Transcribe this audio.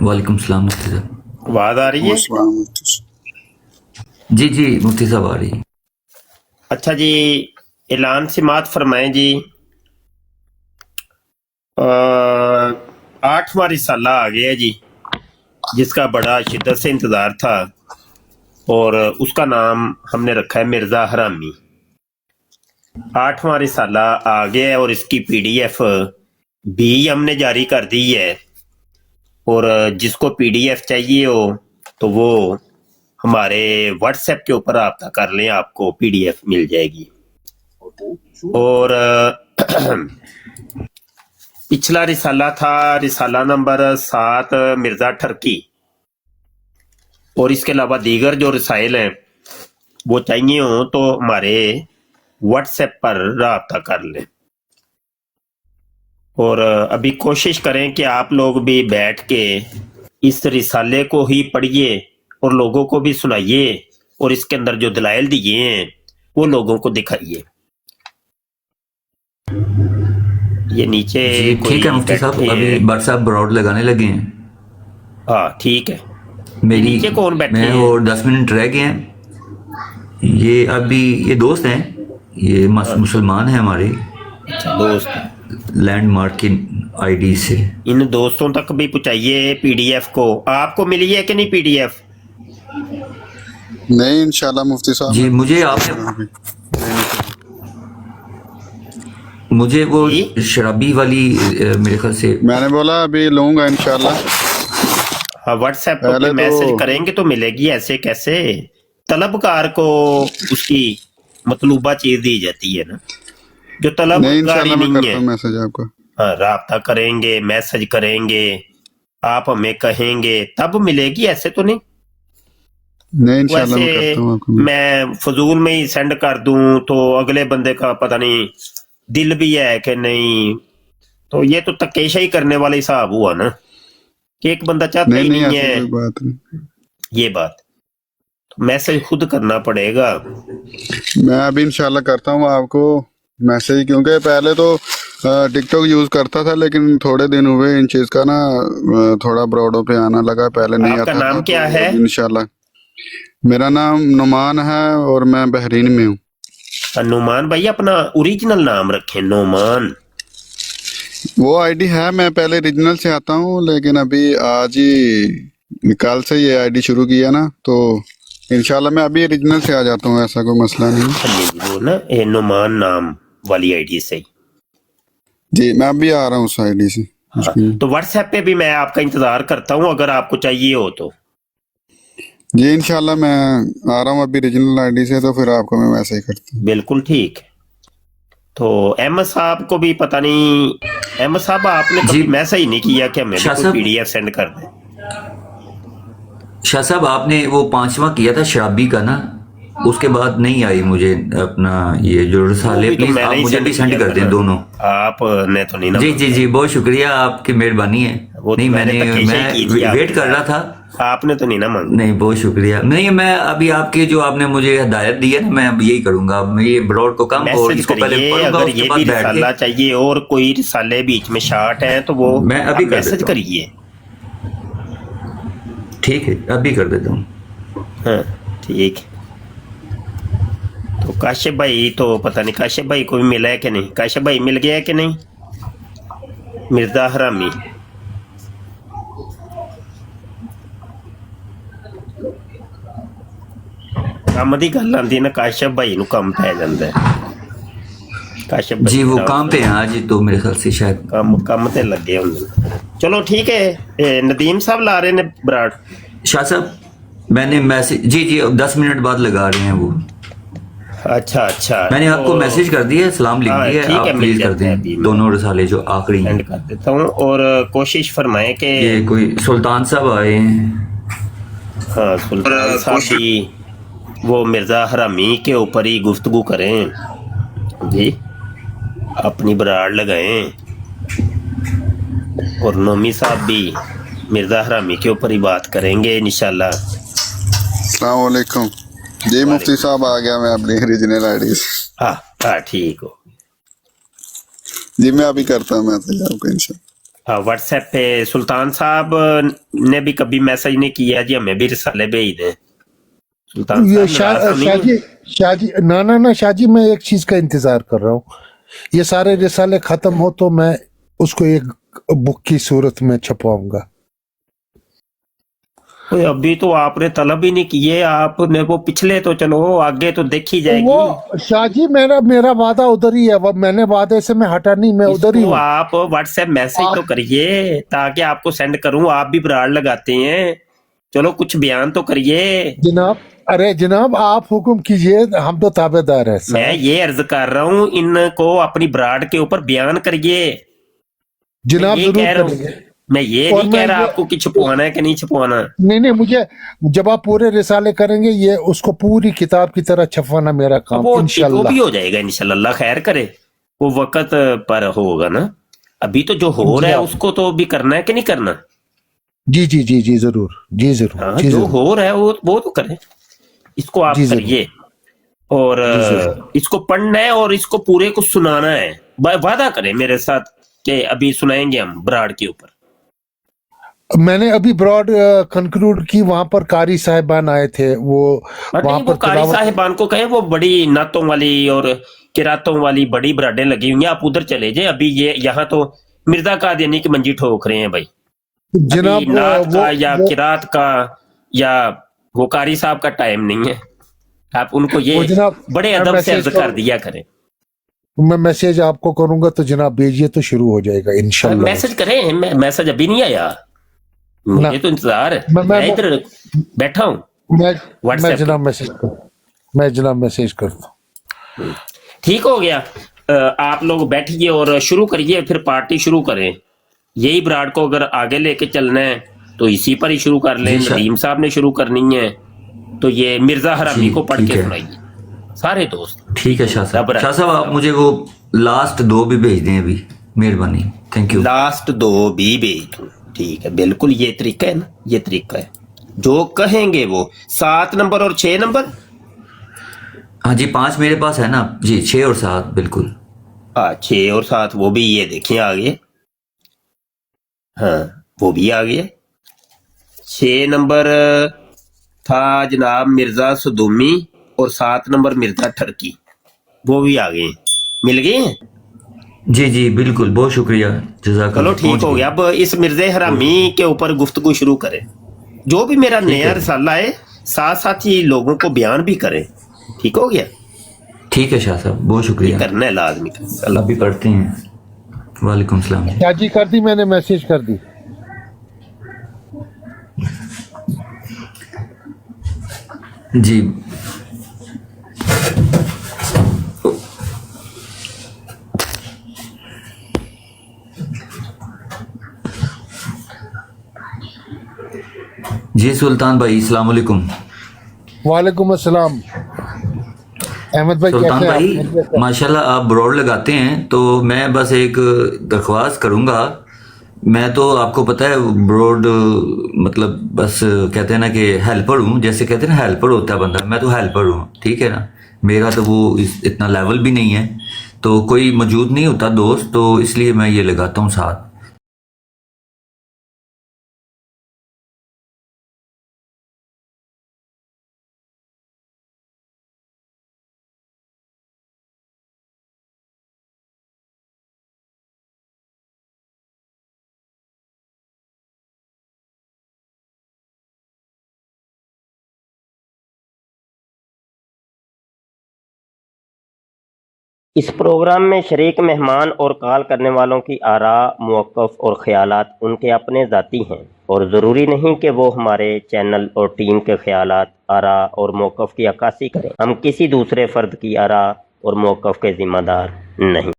वालेकुम सलाम मुफ्ती साहब। आवाज आ रही है? जी जी मुफ्ती साहब आ रही है। अच्छा जी, ऐलान समात फरमाएं जी। 8वां रिसाला आ गया जी, जिसका बड़ा शिद्दत से इंतजार था और उसका नाम हमने रखा है मिर्जा हरामी। 8वां रिसाला आ गया है और इसकी पीडीएफ भी हमने जारी कर दी है। और जिसको पीडीएफ चाहिए हो तो वो हमारे व्हाट्सएप के ऊपर रब्ता कर लें, आपको पीडीएफ मिल जाएगी। और पिछला रिसाला था रिसाला नंबर 7 मिर्जा ठरकी, और इसके अलावा दीगर जो रिसाइल हैं वो चाहिए हो तो हमारे व्हाट्सएप पर रब्ता कर लें। और अभी कोशिश करें कि आप लोग भी बैठ के इस रिसाले को ही पढ़िए और लोगों को भी सुनाइए, और इसके अंदर जो दलाइल दिए हैं वो लोगों को दिखाइए। ये नीचे जी ठीक है मुफ्ती साहब, अभी व्हाट्सएप ब्रॉड लगाने लगे हैं। हाँ ठीक है। मेरी नीचे कौन बैठे मैं हैं? और 10 मिनट रह गए हैं। ये अभी ये दोस्त हैं, ये मुसलमान हैं हमारे। अच्छा, दोस्त लैंडमार्क की आईडी से। इन दोस्तों तक भी पहुंचाइए पीडीएफ को। आपको मिली है कि नहीं पीडीएफ? नहीं इंशाल्लाह मुफ्ती साहब। जी मुझे आपने मुझे वो शराबी वाली मेरे ख्याल से मैंने बोला अभी लूंगा इंशाल्लाह। हाँ, व्हाट्सएप पे मैसेज करेंगे तो मिलेगी। ऐसे कैसे? तलबकार को उसकी मतलूबा चीज दी जाती है ना, जो तलबकारी नहीं है। मैसेज आपको। हाँ, राब्ता करेंगे, मैसेज करेंगे, आप हमें कहेंगे तब मिलेगी। ऐसे तो नहीं। नहीं इंशाल्लाह मैं करता हूं आपको। मैं फजूल में ही सेंड कर दूं तो अगले बंदे का पता नहीं दिल भी है कि नहीं, तो ये तो तकेशाही करने वाला हिसाब हुआ ना कि एक बंदा चाहता ही नहीं है। बात नहीं। ये बात तो मैसेज खुद करना पड़ेगा। मैं अभी इंशाल्लाह करता हूँ आपको मैसेज, क्योंकि पहले तो टिकटॉक यूज करता था, लेकिन थोड़े दिन हुए इन चीज का ना थोड़ा ब्रॉडो पे आना लगा, पहले नहीं आता था। नाम क्या है? इंशाल्लाह मेरा नाम नुमान है और मैं बहरीन में हूँ। नुमान भाई अपना ओरिजिनल नाम रखें, नुमान। वो आईडी है, मैं पहले ओरिजिनल से आता हूँ, लेकिन अभी आज ही कल से ये आईडी शुरू किया ना, तो इंशाल्लाह मैं अभी ओरिजिनल से आ जाता हूँ, ऐसा कोई मसला नहीं। वो ना नुमान नाम वाली आईडी से जी मैं अभी आ रहा हूँ उस आईडी से। हाँ, तो व्हाट्सएप पे भी मैं आपका इंतजार करता हूँ अगर आपको चाहिए हो तो। जी इंशाल्लाह मैं आ रहा हूँ अभी ओरिजिनल आईडी से, तो फिर आपको मैं मैसेज करता हूँ। बिल्कुल ठीक। तो अहमद साहब को भी पता नहीं, अहमद साहब आपने कभी मैसेज नहीं किया कि हमें भी पीडीएफ सेंड कर दें। शाह साहब आपने वो 5वां किया था शराबी का ना, उसके बाद नहीं आई मुझे अपना ये जो रसाले। प्लीज आप मुझे भी सेंड कर दें दोनों। आपने तो नहीं ना? जी जी जी बहुत शुक्रिया, आपकी मेहरबानी है। नहीं मैं वेट कर रहा था, आपने तो नहीं ना मांगा? नहीं बहुत शुक्रिया। नहीं मैं अभी आपके जो आपने मुझे हिदायत दी है ना, मैं अब यही करूंगा। मैं ये ब्रॉड को कम और इसको पहले पढ़ूंगा, अगर ये भी रिसाला चाहिए और कोई रिसाले बीच में शार्ट है तो वो मैं अभी मैसेज करिए। ठीक है अभी कर देता हूँ। हाँ ठीक। तो काशिफ भाई तो पता नहीं काशिफ भाई को भी मिला है कि नहीं? काशिफ भाई मिल गया है कि नहीं? मिर्जा हरामी ਕੰਮ ਦੀ ਗੱਲ ਆਂਦੀ ਨਾ, काशिफ भाई ਨੂੰ ਕੰਮ ਪੈ ਜਾਂਦਾ ਹੈ। काशिफ भाई जी वो काम पे हैं आज, तो मेरे ख्याल से शायद ਕੰਮ ਤੇ ਲੱਗੇ ਹੁੰਦੇ। चलो ठीक है। नदीम साहब ला रहे ने बराड़। शाह साहब मैंने मैसेज जी जी 10 मिनट बाद लगा रहे हैं वो। अच्छा अच्छा, मैंने आपको मैसेज कर दिया है, सलाम लिख दिया है, आप प्लीज कर दें दोनों रसाले जो आखिरी सेंड कर देता हूँ। और कोशिश फरमाएं कि ये कोई सुल्तान साहब आए हैं। हाँ सुल्तान साहब भी वो मिर्जा हरामी के ऊपर ही गुफ्तगू करें जी, अपनी बराड़ लगाएं। और नोमी साहब भी मिर्जा हरामी के ऊपर ही बात करेंगे इंशाल्लाह। अस्सलाम वालेकुम जी मुफ्ती साहब आ गया मैं अपनी ओरिजिनल आईडी से। हाँ ठीक हो जी मैं अभी करता हूँ मैसेज आपको इंशाल्लाह। व्हाट्सएप पे सुल्तान साहब ने भी कभी मैसेज नहीं किया जी हमें भी रिसाले भेज दें। सुल्तान ये साहब नाराज तो नहीं शाहजी शाहजी ना शाहजी, मैं एक चीज का इंतजार कर रहा हूँ, ये सारे रिसाले खत्म हो तो मैं उसको एक बुक की सूरत में छपवाऊंगा। तो अभी तो आपने तलब ही नहीं किए, आपने वो पिछले तो चलो आगे तो देखी जाएगी। वो शाहजी मेरा वादा उधर ही है, वो मैंने वादे से मैं हटा नहीं, मैं उधर ही इसको हूँ। आप व्हाट्सएप मैसेज तो करिए ताकि आपको सेंड करूं, आप भी ब्राड़ लगाते हैं, चलो कुछ बयान तो करिए। जनाब, अरे जनाब आप हुक्म कीजिए, हम तो ताबेदार हैं मैं साहब। ये अर्ज कर रहा हूं इनको अपनी ब्राड के ऊपर बयान करिए। जनाब ये जरूर कह रहा हूं, करेंगे। मैं ये और नहीं मैं कह रहा ये- आपको कि छुपवाना है कि नहीं छुपवाना। नहीं मुझे, जब आप पूरे रिसाले करेंगे ये उसको पूरी किताब की तरह छपवाना मेरा अब काम वो भी इंशाल्लाह। हो जाएगा इंशाल्लाह, अल्लाह खैर करे, वो वक्त पर होगा ना। अभी तो जो हो रहा है उसको तो भी करना है कि नहीं करना। जी जी जी जी जरूर, जी जरूर, हाँ, जी जो जरूर, हो रहा है वो तो करें, इसको आप जी जरूर। करिए। और जी जरूर। इसको पढ़ना है और इसको पूरे को सुनाना है। वादा करें मेरे साथ कि अभी सुनाएंगे हम ब्राड के ऊपर। मैंने अभी ब्रॉड कंक्लूड की, वहां पर कारी साहिबान आए थे, वो और वहां नहीं, वो पर कारी साहिबान को कहे, वो बड़ी नातों वाली और किरातों वाली बड़ी ब्राडें लगी हुई हैं, आप उधर चले जाए। अभी ये यहाँ तो मिर्जा कादियानी की मंजी ठोक रहे हैं भाई। जनाब अभी नात का या वो किरात का या वो कारी साहब का टाइम नहीं है। आप उनको ये जनाब बड़े मैं अदब से मैसेज अर्ज कर दिया करें। मैं मैसेज आपको करूंगा तो जनाब भेजिए तो शुरू हो जाएगा इंशाल्लाह। मैसेज करें, मैसेज अभी नहीं आया, ना। मुझे तो इंतजार है, मैं मैं इधर बैठा हूँ मैं WhatsApp जनाब मैसेज करता हूँ। ठीक हो गया। आप लोग बैठिए और शुरू करिए, फिर पार्टी शुरू करें। यही ब्राड को अगर आगे लेके चलना है तो इसी पर ही शुरू कर लें। जी, नदीम साहब ने शुरू करनी है तो ये मिर्जा हरामी जी, को पढ़ ठीक के है। सुनाइए सारे दोस्त। ठीक है शाह साहब। रब शाह साहब आप मुझे वो लास्ट 2 भी भेज दें अभी, मेहरबानी, थैंक यू। लास्ट 2 भी भेज दूं, ठीक है, बिल्कुल ये तरीका है ना, ये तरीका है जो कहेंगे वो। 7 नंबर और 6 नंबर, हाँ जी 5 मेरे पास है ना जी, 6 और 7 बिल्कुल। हाँ 6 और 7 वो भी ये देखिए आ गए। हाँ वो भी आ गए। 6 नंबर था जनाब मिर्जा सदूमी और 7 नंबर मिर्जा ठरकी, वो भी आ गए, मिल गए हैं। जी जी बिल्कुल, बहुत शुक्रिया, चलो ठीक हो गया। अब इस मिर्जे हरामी के ऊपर गुफ्तगू शुरू करें। जो भी मेरा नया रिसाला है साथ साथ ही लोगों को बयान भी करें। ठीक हो गया, ठीक है शाह साहब, बहुत शुक्रिया। करना है लाजमी। अल्लाह भी पढ़ते हैं। वालेकुम सलाम। क्या जी कर दी, मैंने मैसेज कर दी। जी जी सुल्तान भाई अस्सलाम वालेकुम। वालेकुम अस्सलाम। अहमद भाई सुल्तान कैसे भाई हैं आप? माशाल्लाह आप ब्रॉड लगाते हैं, तो मैं बस एक दरख्वास्त करूंगा। मैं तो आपको पता है ब्रॉड मतलब बस कहते हैं ना कि हेल्पर हूँ, जैसे कहते हैं ना हेल्पर होता है बंदा, मैं तो हेल्पर हूँ, ठीक है ना। मेरा तो वो इतना लेवल भी नहीं है, तो कोई मौजूद नहीं होता दोस्त, तो इसलिए मैं ये लगाता हूँ साथ। इस प्रोग्राम में शरीक मेहमान और कॉल करने वालों की आरा, मौक़िफ़ और ख़यालात उनके अपने ज़ाती हैं और ज़रूरी नहीं कि वो हमारे चैनल और टीम के ख़यालात, आरा और मौक़िफ़ की अक्कासी करें। हम किसी दूसरे फ़र्द की आरा और मौक़िफ़ के ज़िम्मेदार नहीं।